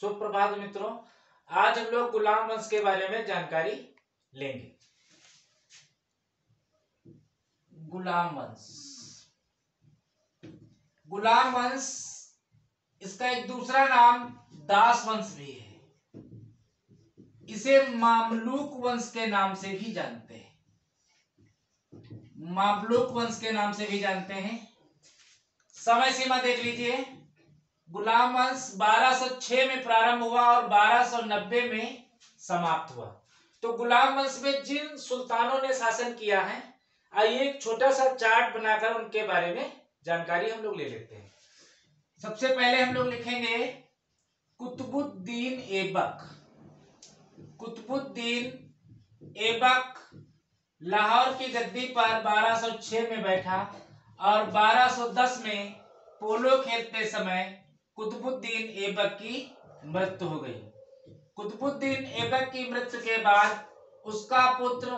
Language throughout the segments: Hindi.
सुप्रभात मित्रों, आज हम लोग गुलाम वंश के बारे में जानकारी लेंगे। गुलाम वंश, गुलाम वंश इसका एक दूसरा नाम दास वंश भी है। इसे मामलूक वंश के नाम से भी जानते हैं। मामलूक वंश के नाम से भी जानते हैं। समय सीमा देख लीजिए। गुलाम वंश 1206 में प्रारंभ हुआ और 1290 में समाप्त हुआ। तो गुलाम वंश में जिन सुल्तानों ने शासन किया है, आइए एक छोटा सा चार्ट बनाकर उनके बारे में जानकारी हम लोग ले लेते हैं। सबसे पहले हम लोग लिखेंगे कुतुबुद्दीन ऐबक। कुतुबुद्दीन ऐबक लाहौर की गद्दी पर 1206 में बैठा और 1210 में पोलो खेलते समय कुतुबुद्दीन ऐबक की मृत्यु हो गई। कुतुबुद्दीन ऐबक की मृत्यु के बाद उसका पुत्र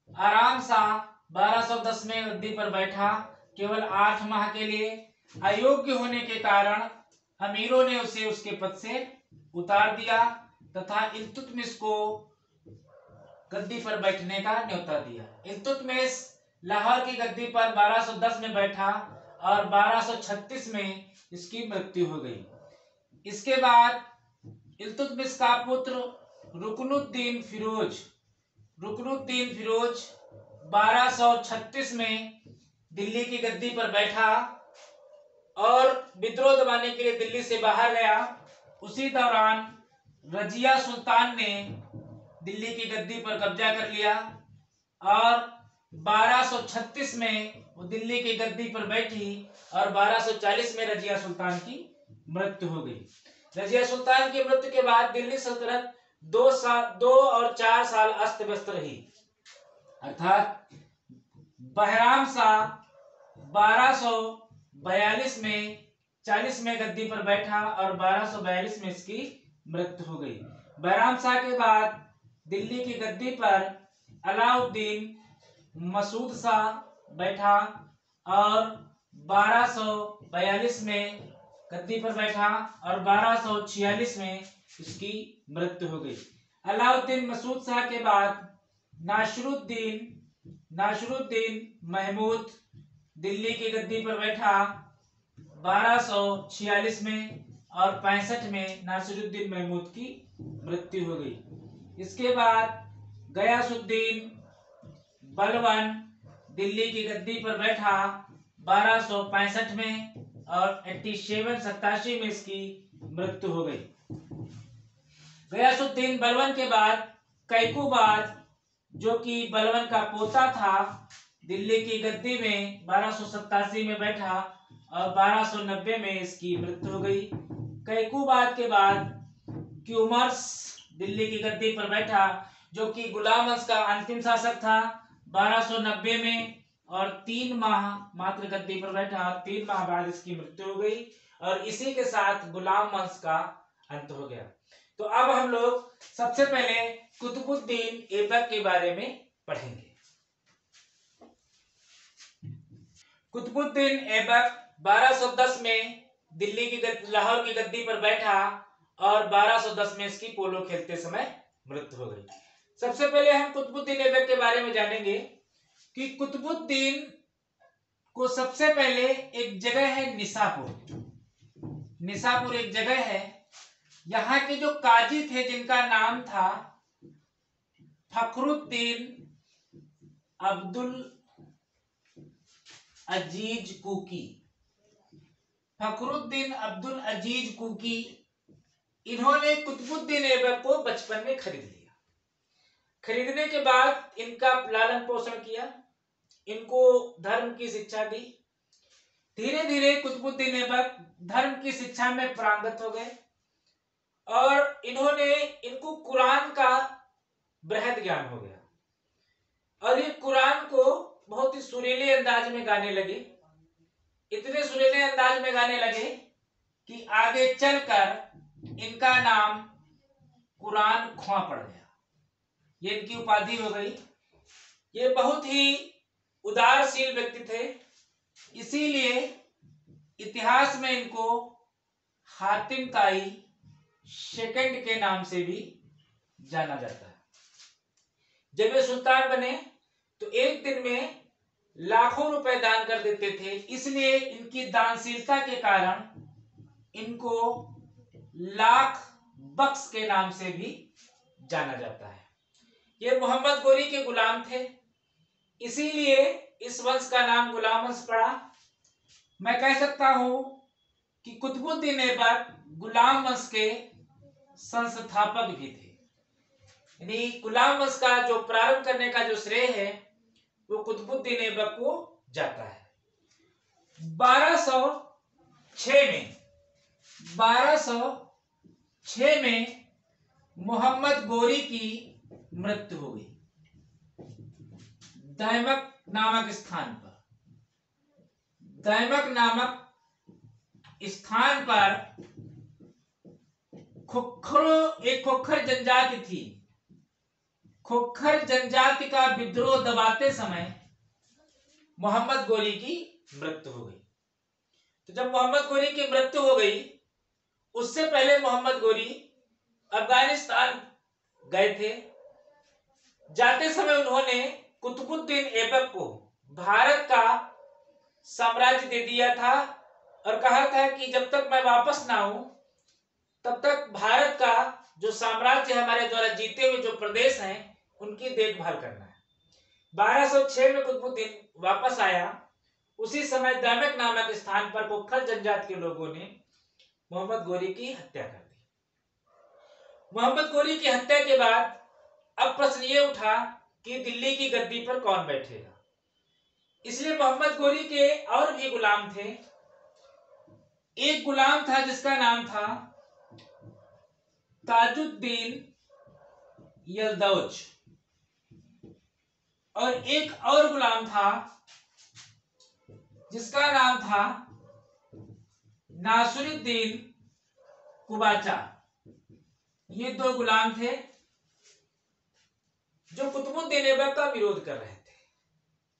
आराम शाह 1210 में गद्दी पर बैठा। केवल 8 माह के लिए अयोग्य होने के कारण अमीरों ने उसे उसके पद से उतार दिया तथा इल्तुतमिश को गद्दी पर बैठने का न्योता दिया। इल्तुतमिश लाहौर की गद्दी पर 1210 में बैठा और 1236 में इसकी मृत्यु हो गई। इसके बाद इल्तुतमिश का पुत्र रुकनुद्दीन फिरोज 1236 में दिल्ली की गद्दी पर बैठा और विद्रोह दबाने के लिए दिल्ली से बाहर गया। उसी दौरान रजिया सुल्तान ने दिल्ली की गद्दी पर कब्जा कर लिया और 1236 में वो दिल्ली की गद्दी पर बैठी और 1240 में रजिया सुल्तान की मृत्यु हो गई। रजिया सुल्तान की मृत्यु के बाद दिल्ली सल्तनत 2 और 4 साल अस्त व्यस्त रही। अर्थात बहराम शाह 1242 में 40 में गद्दी पर बैठा और 1242 में इसकी मृत्यु हो गई। बहराम शाह के बाद दिल्ली की गद्दी पर अलाउद्दीन मसूद शाह बैठा और 1242 में गद्दी पर बैठा और 1246 में इसकी मृत्यु हो गई। अलाउद्दीन मसूद शाह के बाद नासिरुद्दीन महमूद दिल्ली की गद्दी पर बैठा 1246 में और 65 में नासिरुद्दीन महमूद की मृत्यु हो गई। इसके बाद गयासुद्दीन बलवन दिल्ली की गद्दी पर बैठा 1265 में और 87 में इसकी मृत्यु हो गई। गयासुद्दीन बलवन के बाद कैकुबाद जो कि बलवन का पोता था दिल्ली की गद्दी में 1287 में बैठा और 1290 में इसकी मृत्यु हो गई। कैकुबाद के बाद क्यूमर्स दिल्ली की गद्दी पर बैठा जो कि गुलाम वंश का अंतिम शासक था 1290 में और 3 माह मात्र गद्दी पर बैठा। 3 माह बाद इसकी मृत्यु हो गई और इसी के साथ गुलाम वंश का अंत हो गया। तो अब हम लोग सबसे पहले कुतुबुद्दीन ऐबक के बारे में पढ़ेंगे। कुतुबुद्दीन ऐबक 1210 में दिल्ली की लाहौर की गद्दी पर बैठा और 1210 में इसकी पोलो खेलते समय मृत्यु हो गई। सबसे पहले हम कुतुबुद्दीन ऐबक के बारे में जानेंगे कि कुतुबुद्दीन को सबसे पहले एक जगह है निसापुर। निसापुर एक जगह है। यहाँ के जो काजी थे जिनका नाम था फखरुद्दीन अब्दुल अजीज कुकी। फखरुद्दीन अब्दुल अजीज कुकी इन्होंने कुतुबुद्दीन ऐबक को बचपन में खरीद लिया। खरीदने के बाद इनका लालन पोषण किया, इनको धर्म की शिक्षा दी। धीरे धीरे कुतुबुद्दीन ऐबक धर्म की शिक्षा में पारंगत हो गए और इनको कुरान का बृहद ज्ञान हो गया और ये कुरान को बहुत ही सुरीले अंदाज में गाने लगे। इतने सुरीले अंदाज में गाने लगे कि आगे चलकर इनका नाम कुरान ख्वां पड़ गया। ये इनकी उपाधि हो गई। ये बहुत ही उदारशील व्यक्ति थे, इसीलिए इतिहास में इनको हातिम ताई सेकंड के नाम से भी जाना जाता है। जब ये सुल्तान बने तो एक दिन में लाखों रुपए दान कर देते थे, इसलिए इनकी दानशीलता के कारण इनको लाख बख्श के नाम से भी जाना जाता है। ये मोहम्मद गोरी के गुलाम थे, इसीलिए इस वंश का नाम गुलाम वंश पड़ा। मैं कह सकता हूं कि कुतुबुद्दीन ऐबक गुलाम वंश के संस्थापक भी थे। यानी गुलाम वंश का जो प्रारंभ करने का जो श्रेय है वो कुतुबुद्दीन ऐबक को जाता है। 1206 में मोहम्मद गोरी की मृत्यु हो गई दैमक नामक स्थान पर। दैमक नामक स्थान पर एक खोखर जनजाति थी। खोखर जनजाति का विद्रोह दबाते समय मोहम्मद गोरी की मृत्यु हो गई। तो जब मोहम्मद गोरी की मृत्यु हो गई, उससे पहले मोहम्मद गोरी अफगानिस्तान गए थे। जाते समय उन्होंने कुतुबुद्दीन ऐबक को भारत का साम्राज्य दे दिया था और कहा था कि जब तक मैं वापस ना आऊं तब तक भारत का जो साम्राज्य है, हमारे द्वारा जीते हुए जो प्रदेश हैं, उनकी देखभाल करना है। 1206 में कुतुबुद्दीन वापस आया। उसी समय दैमक नामक स्थान पर खोखर जनजाति के लोगों ने मोहम्मद गोरी की हत्या कर दी। मोहम्मद गोरी की हत्या के बाद अब प्रश्न ये उठा कि दिल्ली की गद्दी पर कौन बैठेगा। इसलिए मोहम्मद गोरी के और भी गुलाम थे। एक गुलाम था जिसका नाम था ताजुद्दीन यल्दौज, और एक और गुलाम था जिसका नाम था नासिरुद्दीन कुबाचा। ये दो गुलाम थे जो कुतुबुद्दीन ऐबक का विरोध कर रहे थे।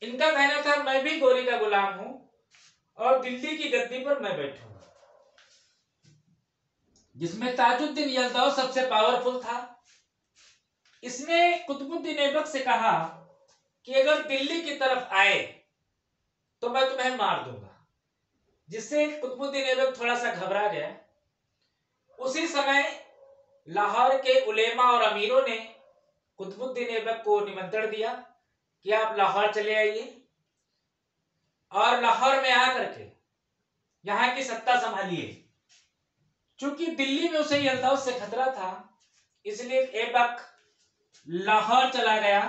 इनका कहना था मैं भी गोरी का गुलाम हूं और दिल्ली की गद्दी पर मैं बैठूंगा। जिसमें ताजुद्दीन यल्दौज सबसे पावरफुल था। इसने कुतुबुद्दीन ऐबक से कहा कि अगर दिल्ली की तरफ आए तो मैं तुम्हें मार दूंगा, जिससे कुतुबुद्दीन ऐबक थोड़ा सा घबरा गया। उसी समय लाहौर के उलेमा और अमीरों ने कुतुबुद्दीन ऐबक को निमंत्रण दिया कि आप लाहौर चले आइए और लाहौर में आकर के यहाँ की सत्ता संभालिए। चूंकि दिल्ली में उसे यल्दौज से खतरा था, इसलिए ऐबक लाहौर चला गया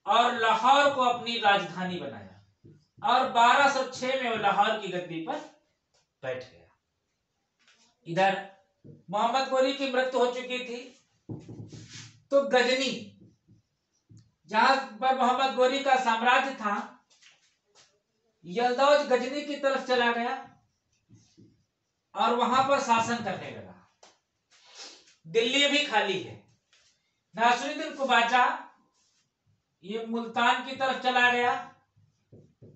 और लाहौर को अपनी राजधानी बनाया और 1206 में वो लाहौर की गद्दी पर बैठ गया। इधर मोहम्मद गोरी की मृत्यु हो चुकी थी, तो गजनी, जहां पर मोहम्मद गोरी का साम्राज्य था, यल्दौज गजनी की तरफ चला गया और वहां पर शासन करने लगा। दिल्ली भी खाली है। नासिरुद्दीन कुबाचा ये मुल्तान की तरफ चला गया,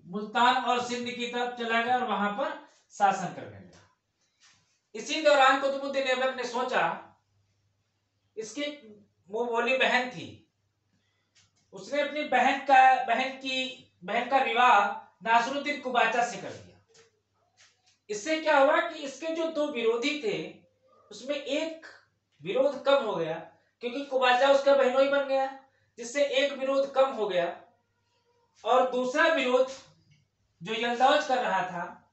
मुल्तान और सिंध की तरफ चला गया और वहां पर शासन करने लगा। इसी दौरान कुतुबुद्दीन ऐबक ने सोचा, इसकी मुंह बोली बहन थी, उसने अपनी बहन का विवाह नासिरुद्दीन कुबाचा से कर दिया। इससे क्या हुआ कि इसके जो दो विरोधी थे उसमें एक विरोध कम हो गया, क्योंकि कुबाचा उसका बहनोई बन गया, जिससे एक विरोध कम हो गया। और दूसरा विरोध जो यल्दौज कर रहा था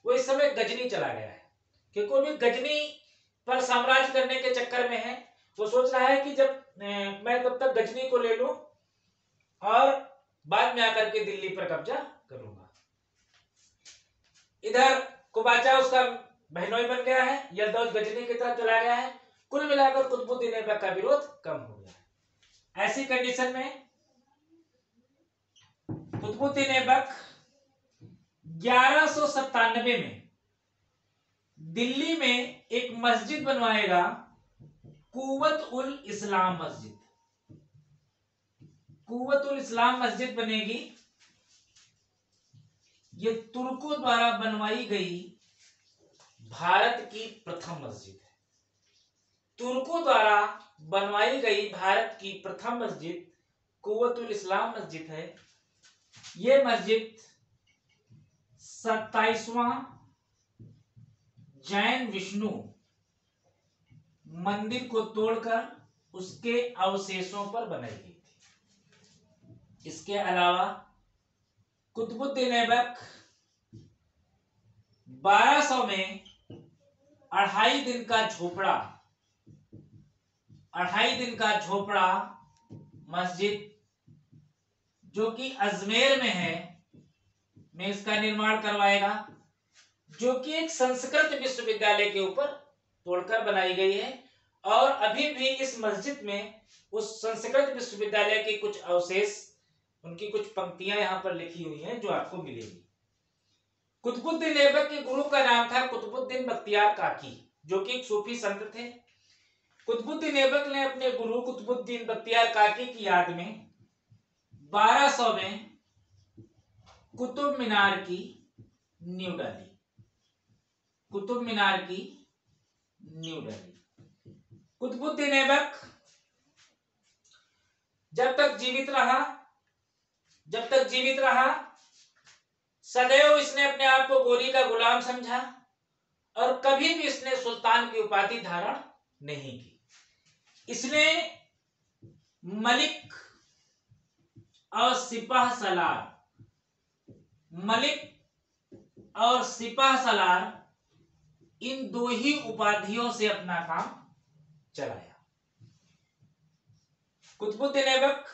वो इस समय गजनी चला गया है, क्योंकि वो भी गजनी पर साम्राज्य करने के चक्कर में है। वो सोच रहा है कि जब मैं तब तक गजनी को ले लूं और बाद में आकर के दिल्ली पर कब्जा करूंगा। इधर कुबाचा उसका बहनोई बन गया है, यल्दौज गजनी की तरफ चला गया है। कुल मिलाकर कुतुबुद्दीन ऐबक का विरोध कम हो गया है। ऐसी कंडीशन में कुतुबुद्दीन ऐबक 1197 में दिल्ली में एक मस्जिद बनवाएगा, कुव्वत उल इस्लाम मस्जिद। कुव्वत उल इस्लाम मस्जिद बनेगी। ये तुर्कों द्वारा बनवाई गई भारत की प्रथम मस्जिद है। तुर्कों द्वारा बनवाई गई भारत की प्रथम मस्जिद कुव्वतुल इस्लाम मस्जिद है। ये मस्जिद 27वां जैन विष्णु मंदिर को तोड़कर उसके अवशेषों पर बनाई गई थी। इसके अलावा कुतुबुद्दीन ऐबक 1200 में 2.5 दिन का झोपड़ा मस्जिद जो कि अजमेर में है में इसका निर्माण करवाएगा, जो कि एक संस्कृत विश्वविद्यालय के ऊपर तोड़कर बनाई गई है। और अभी भी इस मस्जिद में उस संस्कृत विश्वविद्यालय के कुछ अवशेष, उनकी कुछ पंक्तियां यहाँ पर लिखी हुई हैं जो आपको मिलेगी। कुतुबुद्दीन ऐबक के गुरु का नाम था कुतुबुद्दीन बख्तियार काकी, जो कि एक सूफी संत थे। कुतुबुद्दीन ऐबक ने अपने गुरु कुतुबुद्दीन बख्तियार काकी की याद में 1200 में कुतुब मीनार की नींव डाली। कुतुबुद्दीन ऐबक जब तक जीवित रहा सदैव इसने अपने आप को गोरी का गुलाम समझा और कभी भी इसने सुल्तान की उपाधि धारण नहीं की। इसने मलिक और सिपाह सलार इन दो ही उपाधियों से अपना काम चलाया। कुतुबुद्दीन ऐबक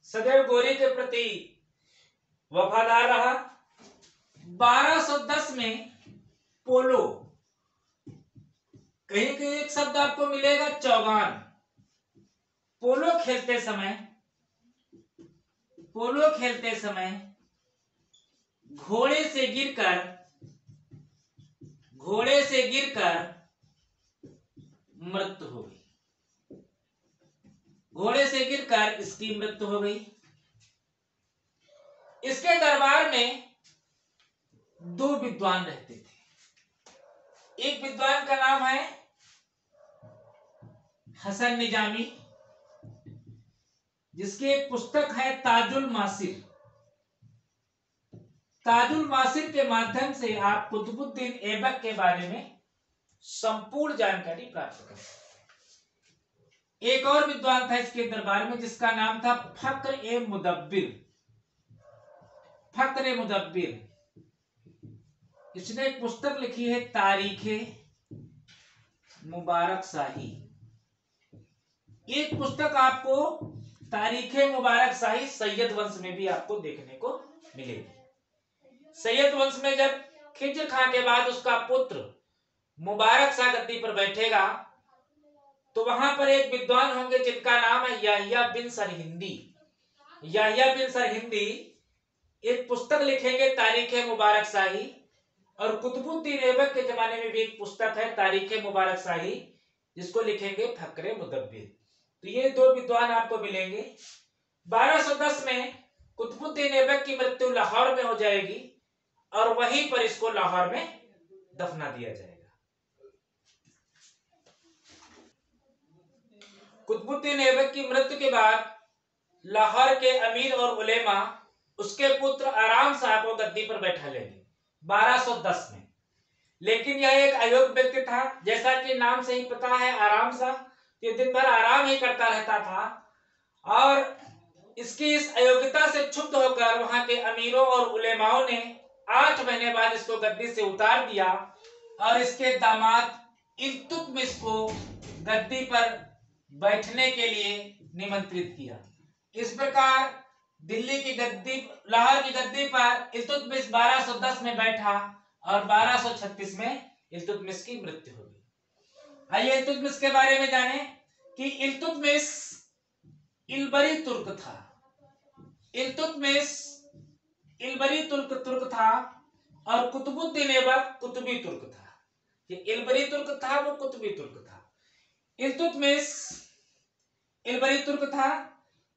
सदैव गोरी के प्रति वफादार रहा। 1210 में पोलो, कहीं कहीं एक शब्द आपको मिलेगा चौगान। पोलो खेलते समय घोड़े से गिरकर मृत्यु हो गई। इसकी मृत्यु हो गई। इसके दरबार में 2 विद्वान रहते थे। एक विद्वान का नाम है हसन निजामी, जिसकी एक पुस्तक है ताजुल मासिर के माध्यम से आप कुतुबुद्दीन ऐबक के बारे में संपूर्ण जानकारी प्राप्त कर सकते। एक और विद्वान था इसके दरबार में जिसका नाम था फक्र मुदब्बिर। इसने एक पुस्तक लिखी है तारीखे मुबारक शाही। एक पुस्तक आपको तारीखे मुबारक शाही सैयद वंश में भी आपको देखने को मिलेगी। सैयद वंश में जब खिज्र खां के बाद उसका पुत्र मुबारक शाह गद्दी पर बैठेगा तो वहां पर एक विद्वान होंगे जिनका नाम है याहिया बिन सरहिंदी एक पुस्तक लिखेंगे तारीखे मुबारक शाही। और कुतुबुद्दीन ऐबक के जमाने में भी एक पुस्तक है तारीखे मुबारक शाही जिसको लिखेंगे फक्रे मुदब्बिर। तो ये 2 विद्वान आपको मिलेंगे। 1210 में कुतुबुद्दीन ऐबक की मृत्यु लाहौर में हो जाएगी और वहीं पर इसको लाहौर में दफना दिया जाएगा। कुतुबुद्दीन ऐबक की मृत्यु के बाद लाहौर के अमीर और उलेमा उसके पुत्र आराम शाह को गद्दी पर बैठा लेंगे 1210 में। लेकिन यह एक अयोग्य व्यक्ति था, जैसा कि नाम से ही पता है आराम शाह, ये दिन भर आराम ही करता रहता था। और इसकी इस अयोग्यता से क्षुब्ध होकर वहां के अमीरों और उलेमाओं ने 8 महीने बाद इसको गद्दी से उतार दिया और इसके दामाद इल्तुतमिश को गद्दी पर बैठने के लिए निमंत्रित किया। इस प्रकार लाहौर की गद्दी पर इल्तुतमिश 1210 में बैठा और 1236 में इल्तुतमिश की मृत्यु हो गई। आइए इल्तुतमिश के बारे में जाने कि इल्तुतमिश इल्बरी तुर्क था। इल्बरी तुर्क था और कुतुबुद्दीन ऐबक कुतुबी तुर्क था। ये इल्बरी तुर्क था, वो कुतुबी तुर्क था। इल्तुतमिश इल्बरी तुर्क था।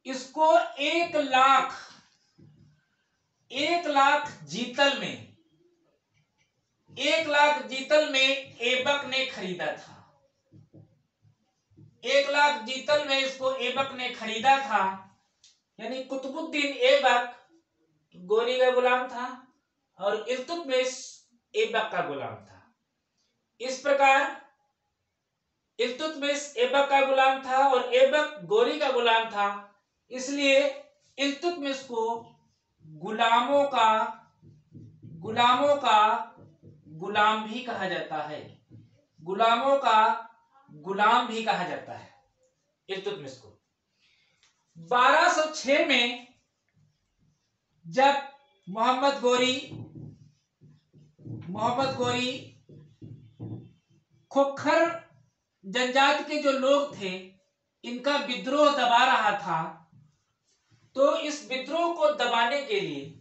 इसको 1 लाख जीतल में ऐबक ने खरीदा था। 1 लाख जीतल में इसको ऐबक ने खरीदा था, यानी कुतुबुद्दीन ऐबक गोरी का गुलाम था और इल्तुतमिश ऐबक का गुलाम था। इस प्रकार इल्तुतमिश ऐबक का गुलाम था और ऐबक गोरी का गुलाम था, इसलिए इल्तुतमिश को गुलामों का गुलाम भी कहा जाता है, गुलामों का गुलाम भी कहा जाता है इल्तुतमिश को। 1206 में जब मोहम्मद गोरी खोखर जनजाति के जो लोग थे इनका विद्रोह दबा रहा था, तो इस विद्रोह को दबाने के लिए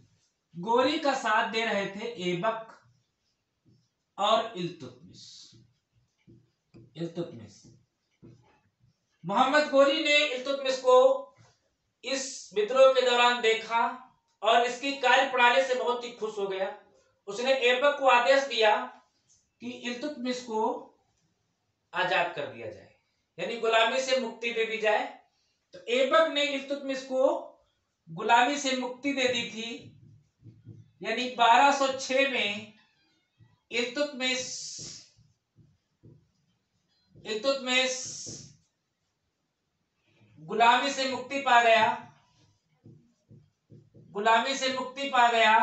गोरी का साथ दे रहे थे ऐबक और इल्तुतमिश। मोहम्मद गोरी ने इल्तुतमिश को इस विद्रोह के दौरान देखा और इसकी कार्यप्रणाली से बहुत ही खुश हो गया। उसने ऐबक को आदेश दिया कि इल्तुतमिश को आजाद कर दिया जाए, यानी गुलामी से मुक्ति दे दी जाए। तो ऐबक ने इल्तुतमिश को गुलामी से मुक्ति दे दी थी, यानी 1206 में इल्तुतमिश गुलामी से मुक्ति पा गया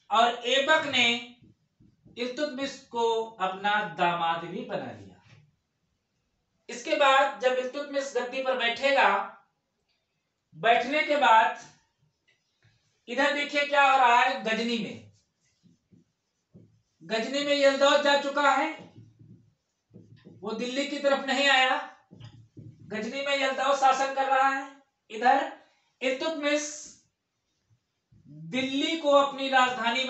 और ऐबक ने इल्तुतमिश को अपना दामाद भी बना लिया। इसके बाद जब इल्तुतमिश गद्दी पर बैठेगा, बैठने के बाद इधर देखिए क्या हो रहा है। गजनी में यल्दौज जा चुका है, वो दिल्ली की तरफ नहीं आया। गजनी में यल्दौज शासन कर रहा है। इधर इल्तुतमिश दिल्ली को अपनी राजधानी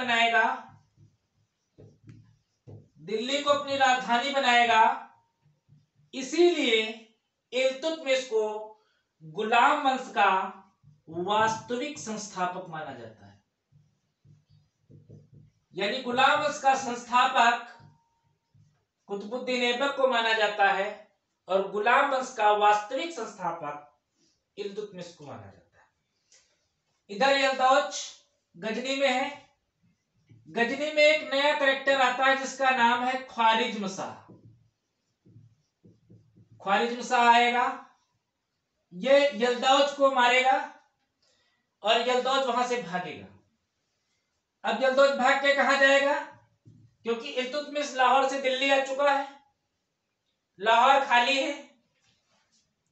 बनाएगा। इसीलिए इल्तुतमिश को गुलाम वंश का वास्तविक संस्थापक माना जाता है, यानी गुलाम वंश का संस्थापक कुतुबुद्दीन ऐबक को माना जाता है और गुलाम वंश का वास्तविक संस्थापक इल्तुतमिश को माना जाता है। इधर यल्दौज गजनी में है। गजनी में एक नया कैरेक्टर आता है जिसका नाम है ख्वारिज्म शाह आएगा। ये यल्दौज को मारेगा और यल्दौज वहां से भागेगा। अब यल्दौज भाग के कहां जाएगा, क्योंकि इल्तुतमिश लाहौर से दिल्ली आ चुका है, लाहौर खाली है।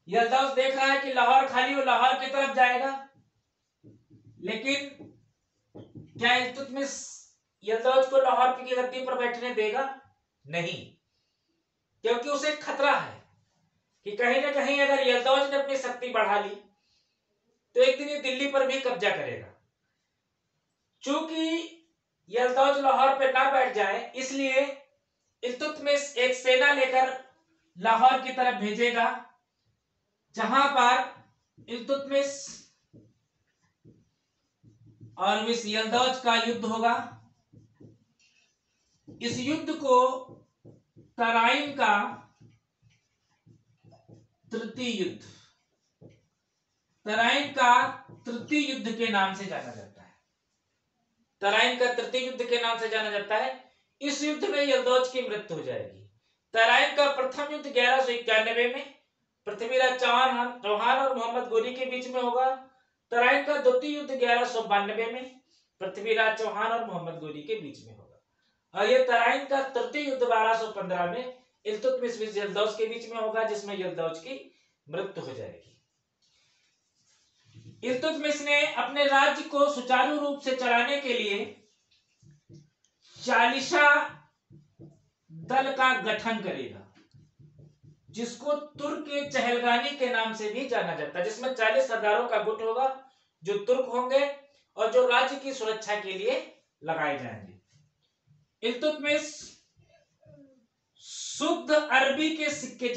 यल्दौज देख रहा है कि लाहौर खाली, वो लाहौर की तरफ जाएगा। लेकिन क्या इल्तुतमिश यल्दौज को लाहौर की गद्दी पर बैठने देगा? नहीं, क्योंकि उसे खतरा है कि कहीं ना कहीं अगर यल्दौज ने अपनी शक्ति बढ़ा ली तो एक दिन ये दिल्ली पर भी कब्जा करेगा। चूंकि यल्दौज लाहौर पर ना बैठ जाए, इसलिए इल्तुतमिश एक सेना लेकर लाहौर की तरफ भेजेगा, जहां पर इल्तुतमिश और इस यल्दौज का युद्ध होगा। इस युद्ध को तराइन का तृतीय युद्ध के नाम से जाना जाता है। तराइन का तृतीय युद्ध के नाम से जाना जाता है। इस युद्ध में यल्दौज की मृत्यु हो जाएगी। तराइन का प्रथम युद्ध 1191 में पृथ्वीराज चौहान और मोहम्मद गोरी के बीच में होगा। तराइन का द्वितीय युद्ध 1192 में पृथ्वीराज चौहान और मोहम्मद गोरी के बीच में होगा। और यह तराइन का तृतीय युद्ध 1215 में इल्तुतमिश यल्दौज के बीच में होगा, जिसमें यल्दौज की मृत्यु हो जाएगी। इल्तुतमिश ने अपने राज्य को सुचारू रूप से चलाने के लिए चालीसा दल का गठन करेगा, जिसको तुर्क चहलगानी के नाम से भी जाना जाता है, जिसमें 40 सरदारों का गुट होगा जो तुर्क होंगे और जो राज्य की सुरक्षा के लिए लगाए जाएंगे। इल्तुतमिश शुद्ध अरबी के सिक्के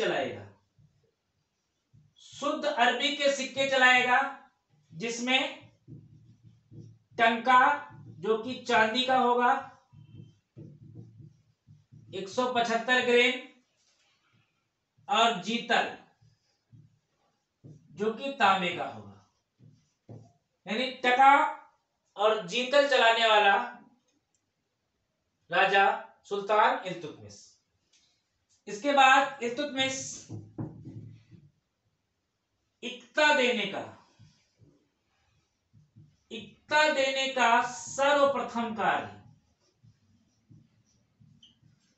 चलाएगा, जिसमें टंका जो कि चांदी का होगा 175 ग्रेन और जीतल जो कि तांबे का होगा, यानी टका और जीतल चलाने वाला राजा सुल्तान इल्तुतमिश। इसके बाद इल्तुतमिश इक्ता देने का सर्वप्रथम कार्य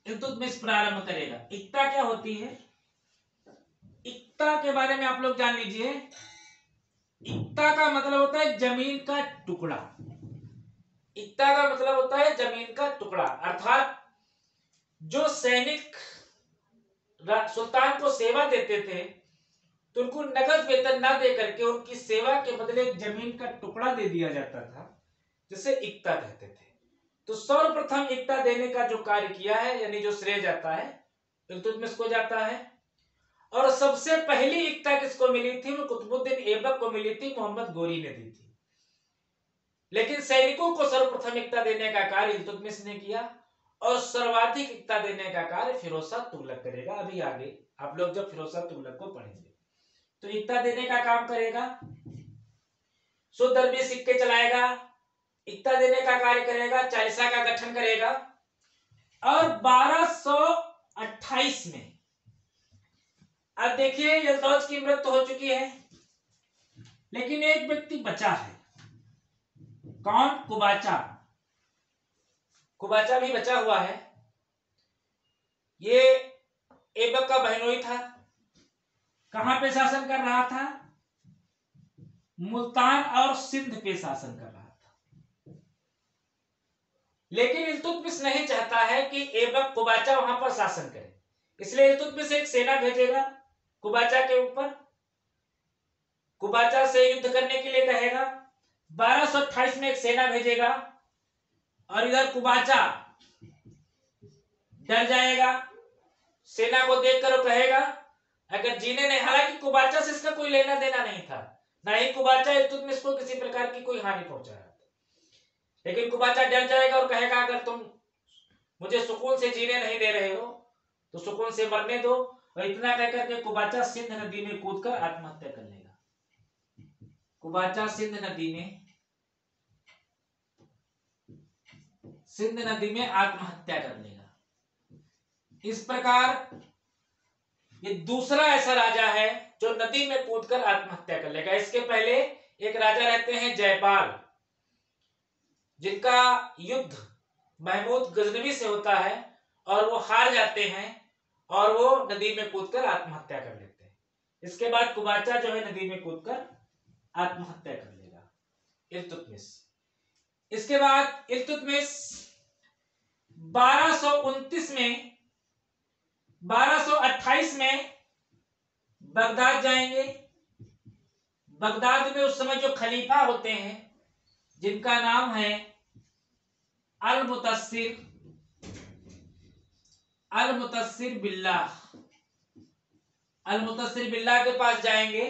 इल्तुतमिश प्रारंभ करेगा। इक्ता क्या होती है? इक्ता के बारे में आप लोग जान लीजिए। इक्ता का मतलब होता है जमीन का टुकड़ा। इक्ता का मतलब होता है जमीन का टुकड़ा, अर्थात जो सैनिक सुल्तान को सेवा देते थे तो उनको नगद वेतन ना दे करके उनकी सेवा के बदले एक जमीन का टुकड़ा दे दिया जाता था, जिसे इक्ता कहते थे। तो सर्वप्रथम इक्ता देने का जो कार्य किया है, यानी जो श्रेय जाता है, इल्तुतमिश को जाता है। और सबसे पहली इक्ता किसको मिली थी? वो कुतुबुद्दीन ऐबक को मिली थी, मोहम्मद गोरी ने दी थी। लेकिन सैनिकों को सर्वप्रथम इक्ता देने का कार्य इल्तुतमिश ने किया और सर्वाधिक इक्ता देने का कार्य फिरोज शाह तुगलक करेगा। अभी आगे आप लोग जब फिरोज शाह तुगलक को पढ़ेंगे तो इक्ता देने का काम करेगा, शुद्ध अरबी सिक्के चलाएगा, इक्ता देने का कार्य करेगा, चालीसा का गठन करेगा। और 1228 में, अब देखिए यल्दौज की मृत्यु हो चुकी है, लेकिन एक व्यक्ति बचा है। कौन? कुबाचा। कुबाचा भी बचा हुआ है। ये ऐबक का बहनोई था। कहां पे शासन कर रहा था? मुल्तान और सिंध पे शासन कर रहा था। लेकिन इल्तुतमिश नहीं चाहता है कि ऐबक कुबाचा वहां पर शासन करे, इसलिए इल्तुतमिश एक सेना भेजेगा कुबाचा के ऊपर, कुबाचा से युद्ध करने के लिए कहेगा। 1228 में एक सेना भेजेगा और इधर कुबाचा डर जाएगा। सेना को देखकर वो कहेगा अगर जीने नहीं, हालांकि कुबाचा से इसका कोई लेना देना नहीं था, ना ही कुबाचा इल्तुतमिश को किसी प्रकार की कोई हानि पहुंचाया, लेकिन कुबाचा डर जाएगा और कहेगा अगर तुम मुझे सुकून से जीने नहीं दे रहे हो तो सुकून से मरने दो। और इतना कहकर के कुबाचा सिंध नदी में कूदकर आत्महत्या कर लेगा। कुबाचा सिंध नदी में आत्महत्या कर लेगा। इस प्रकार ये दूसरा ऐसा राजा है जो नदी में कूदकर आत्महत्या कर लेगा। इसके पहले एक राजा रहते हैं जयपाल, जिनका युद्ध महमूद गजनवी से होता है और वो हार जाते हैं और वो नदी में कूदकर आत्महत्या कर लेते हैं। इसके बाद कुबाचा जो है नदी में कूदकर आत्महत्या कर लेगा, इल्तुतमिश। इसके बाद इल्तुतमिश 1228 में बगदाद जाएंगे। बगदाद में उस समय जो खलीफा होते हैं जिनका नाम है अल-मुतस्सिर बिल्लाह के पास जाएंगे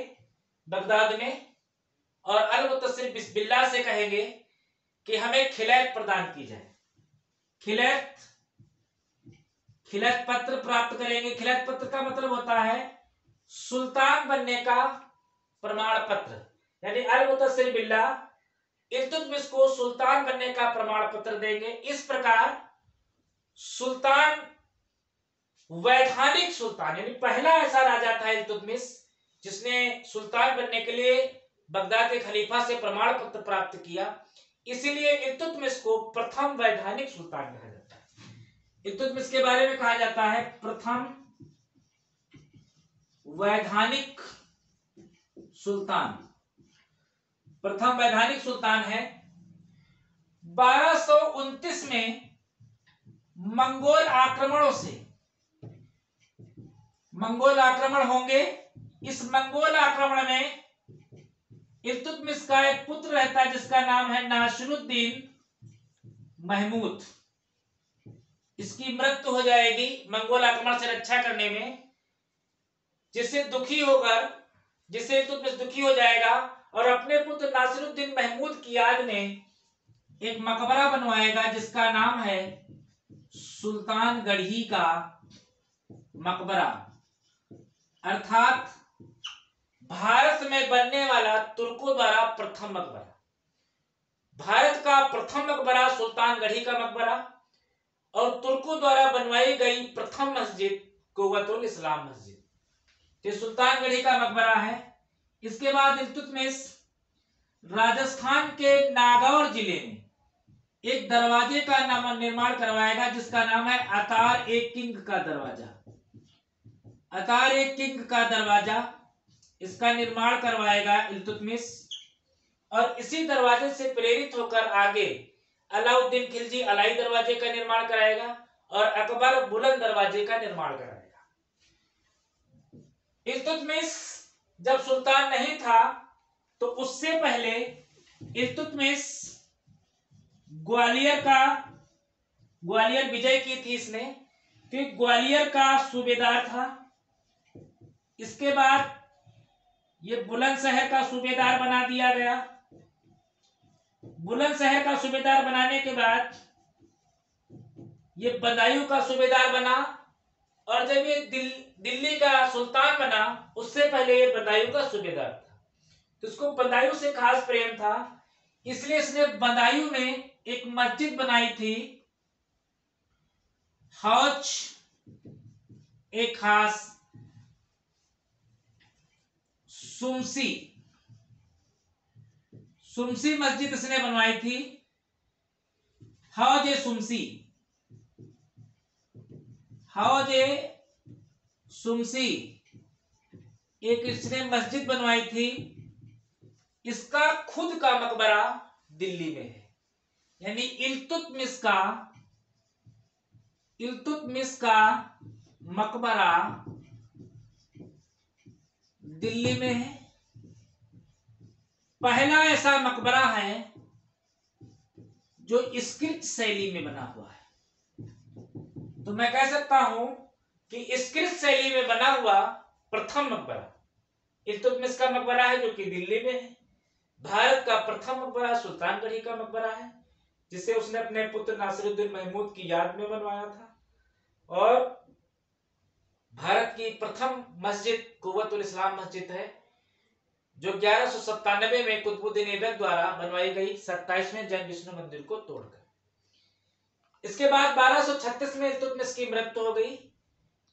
बगदाद में और अल-मुतस्सिर बिल्लाह से कहेंगे कि हमें खिलैत प्रदान की जाए। खिलैत पत्र प्राप्त करेंगे। खिलैत पत्र का मतलब होता है सुल्तान बनने का प्रमाण पत्र, यानी अल-मुतस्सिर बिल्लाह इल्तुतमिश को सुल्तान बनने का प्रमाण पत्र देंगे। इस प्रकार सुल्तान, वैधानिक सुल्तान, यानी पहला ऐसा राजा था इल्तुतमिश जिसने सुल्तान बनने के लिए बगदाद के खलीफा से प्रमाण पत्र प्राप्त किया। इसीलिए इल्तुतमिश को प्रथम वैधानिक सुल्तान कहा जाता है। इल्तुतमिश के बारे में कहा जाता है प्रथम वैधानिक सुल्तान। प्रथम वैधानिक सुल्तान है। 1229 में मंगोल आक्रमण होंगे। इस मंगोल आक्रमण में इल्तुतमिश का एक पुत्र रहता है जिसका नाम है नासिरुद्दीन महमूद। इसकी मृत्यु हो जाएगी मंगोल आक्रमण से रक्षा करने में, जिससे इल्तुतमिश दुखी हो जाएगा और अपने पुत्र नासिरुद्दीन महमूद की याद में एक मकबरा बनवाएगा जिसका नाम है सुल्तानगढ़ी का मकबरा, अर्थात भारत में बनने वाला तुर्कों द्वारा प्रथम मकबरा। भारत का प्रथम मकबरा सुल्तानगढ़ी का मकबरा और तुर्कों द्वारा बनवाई गई प्रथम मस्जिद कुव्वतुल इस्लाम मस्जिद। ये सुल्तानगढ़ी का मकबरा है। इसके बाद इल्तुतमिश राजस्थान के नागौर जिले में एक दरवाजे का निर्माण करवाएगा जिसका नाम है अतार ए किंग का दरवाजा। अतार ए किंग का दरवाजा इसका निर्माण करवाएगा इल्तुतमिश, और इसी दरवाजे से प्रेरित होकर आगे अलाउद्दीन खिलजी अलाई दरवाजे का निर्माण कराएगा और अकबर बुलंद दरवाजे का निर्माण कराएगा। इल्तुतमिश जब सुल्तान नहीं था तो उससे पहले इल्तुतमिश ग्वालियर विजय की थी इसने, तो ग्वालियर का सूबेदार था। इसके बाद ये बुलंदशहर का सूबेदार बना दिया गया। बुलंदशहर का सूबेदार बनाने के बाद ये बदायूं का सूबेदार बना, और जब ये दिल्ली का सुल्तान बना उससे पहले ये बदायूं का सूबेदार था। तो उसको बदायूं से खास प्रेम था, इसलिए इसने बदायूं में एक मस्जिद बनाई थी, हौज एक खास सुमसी मस्जिद इसने बनवाई थी। हौज सुमसी एक इसने मस्जिद बनवाई थी। इसका खुद का मकबरा दिल्ली में है, यानी इल्तुतमिश का मकबरा दिल्ली में है। पहला ऐसा मकबरा है जो स्क्रिप्ट शैली में बना हुआ है। तो मैं कह सकता हूं कि स्क्रिप्ट शैली में बना हुआ प्रथम मकबरा इल्तुतमिश का मकबरा है, जो कि दिल्ली में है। भारत का प्रथम मकबरा सुल्तानगढ़ी का मकबरा है, जिसे उसने अपने पुत्र नासिरुद्दीन महमूद की याद में बनवाया था। और भारत की प्रथम मस्जिद कुव्वतुल इस्लाम मस्जिद है, जो 1197 में कुतुबुद्दीन ऐबक द्वारा बनवाई गई 27वें जैन विष्णु मंदिर को तोड़कर। इसके बाद 1236 में इल्तुतमिश की मृत्यु हो गई।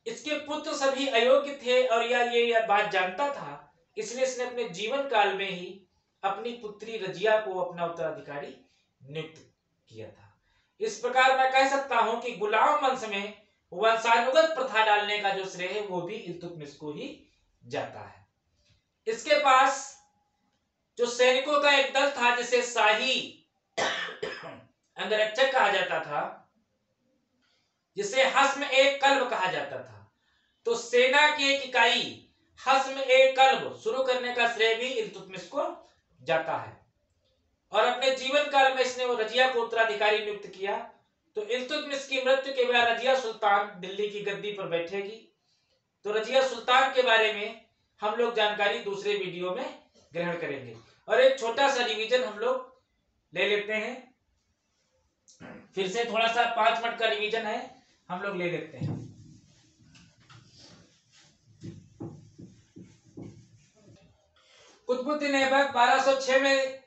इसके पुत्र सभी अयोग्य थे और यह बात जानता था, इसलिए इसने अपने जीवन काल में ही अपनी पुत्री रजिया को अपना उत्तराधिकारी नियुक्त किया था। इस प्रकार मैं कह सकता हूं कि गुलाम वंश में वंशानुगत प्रथा डालने का जो श्रेय है वो भी इल्तुतमिश को ही जाता है। इसके पास जो सैनिकों का एक दल था जिसे शाही अंगरक्षक कहा जाता था, जिसे हस्म ए कल्ब कहा जाता था। तो सेना की एक इकाई हस्म ए कल्ब शुरू करने का श्रेय भी इल्तुतमिश को जाता है। और अपने जीवन काल में इसने वो रजिया को उत्तराधिकारी नियुक्त किया। तो इल्तुतमिश की मृत्यु के बाद रजिया सुल्तान दिल्ली की गद्दी पर बैठेगी। तो रजिया सुल्तान के बारे में हम लोग जानकारी दूसरे वीडियो में ग्रहण करेंगे। और एक छोटा सा रिवीजन हम लोग ले लेते हैं, फिर से थोड़ा सा 5 मिनट का रिवीजन है, हम लोग ले लेते हैं। कुतुबुद्दीन ऐबक 1206 में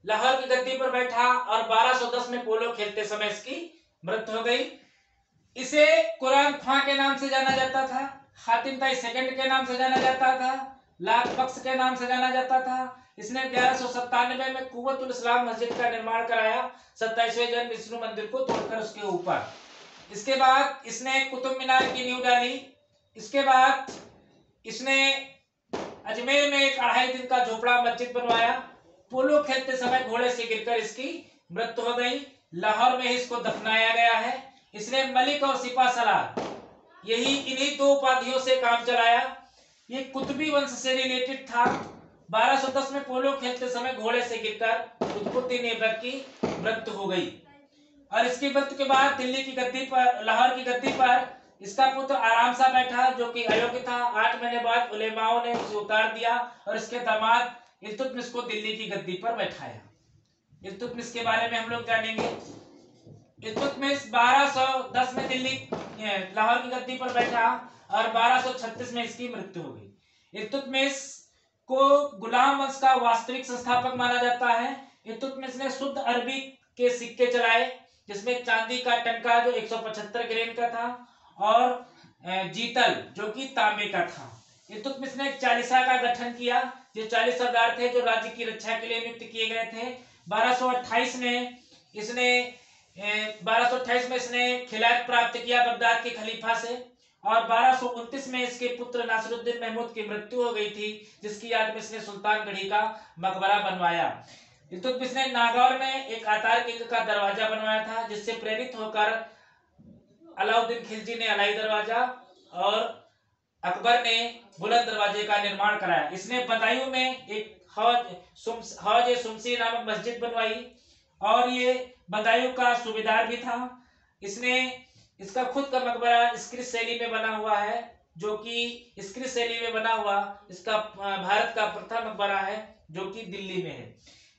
लाहौर की गद्दी पर बैठा और 1210 में पोलो खेलते समय इसकी मृत्यु हो गई। इसे कुरान ख्वां के नाम से जाना जाता था, हातिम ताई सेकंड के नाम से जाना जाता था, लाख बख्श के नाम से जाना जाता था। इसने 1197 में कुव्वतुल इस्लाम मस्जिद का निर्माण कराया 27वें जैन विष्णु मंदिर को तोड़कर उसके ऊपर। इसके बाद इसने कुतुब मीनार की नींव डाली। इसके बाद इसने अजमेर में एक 2.5 दिन का झोपड़ा मस्जिद बनवाया। पोलो खेलते समय घोड़े से गिरकर इसकी मृत्यु हो गई। लाहौर में इसको दफनाया गया है। इसने मलिक और सिपा सलार इन्हीं 2 उपाधियों से काम चलाया। ये कुतुबी वंश से रिलेटेड था। 1210 में पोलो खेलते समय घोड़े से गिरकर कुतुबुद्दीन ऐबक की मृत्यु हो गई। और इसकी मृत्यु के बाद दिल्ली की गद्दी पर, लाहौर की गद्दी पर इसका पुत्र आराम सा बैठा, जो कि अयोग्य था। 8 महीने बाद उलेमाओं ने उसे उतार दिया और इसके दामाद इल्तुतमिश को दिल्ली की गद्दी पर बैठाया। इल्तुतमिश के बारे में हम लोग जानेंगे। इल्तुतमिश 1210 में दिल्ली लाहौर की गद्दी पर बैठा और 1236 में इसकी मृत्यु हो गई। इल्तुतमिश को गुलाम वंश का वास्तविक संस्थापक माना जाता है। इल्तुतमिश ने शुद्ध अरबी के सिक्के चलाए, जिसमें चांदी का टंका जो 175 ग्रेन का था और जीतल जो कि तांबे का था। इल्तुतमिश ने चालीसा का गठन किया। जो 40 सरदार थे जो राज्य की रक्षा के लिए नियुक्त किए गए थे। 1228 में इसने खिलाफत प्राप्त किया बगदाद के खलीफा से और 1229 में इसके पुत्र नासिरुद्दीन महमूद की मृत्यु हो गई थी, जिसकी याद में इसने सुल्तानगढ़ी का मकबरा बनवाया। इल्तुतमिश ने नागौर में एक आतार किंग का दरवाजा बनवाया था, जिससे प्रेरित होकर अलाउद्दीन खिलजी ने अलाई दरवाजा और अकबर ने बुलंद दरवाजे का निर्माण कराया। इसने बदायूं में एक हौज सुमसी नामक मस्जिद बनवाई और ये बदायूं का सूबेदार भी था। इसका खुद का मकबरा स्क्रिट शैली में बना हुआ है, जो कि स्क्रिट शैली में बना हुआ इसका भारत का प्रथम मकबरा है, जो कि दिल्ली में है।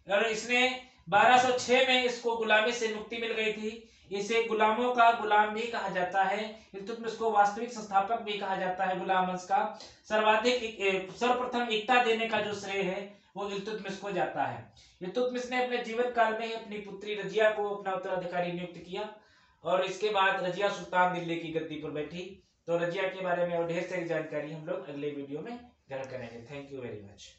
और इसने 1206 में इसको गुलामी से मुक्ति मिल गई थी। इसे गुलामों का गुलाम भी कहा जाता है। इल्तुतमिश को वास्तविक संस्थापक भी कहा जाता है। गुलाम वंश का सर्वप्रथम एकता देने का जो श्रेय है वो इल्तुतमिश को जाता है। इल्तुतमिश ने अपने जीवन काल में ही अपनी पुत्री रजिया को अपना उत्तराधिकारी नियुक्त किया और इसके बाद रजिया सुल्तान दिल्ली की गद्दी पर बैठी। तो रजिया के बारे में और ढेर सारी जानकारी हम लोग अगले वीडियो में ग्रहण करेंगे। Thank you very much.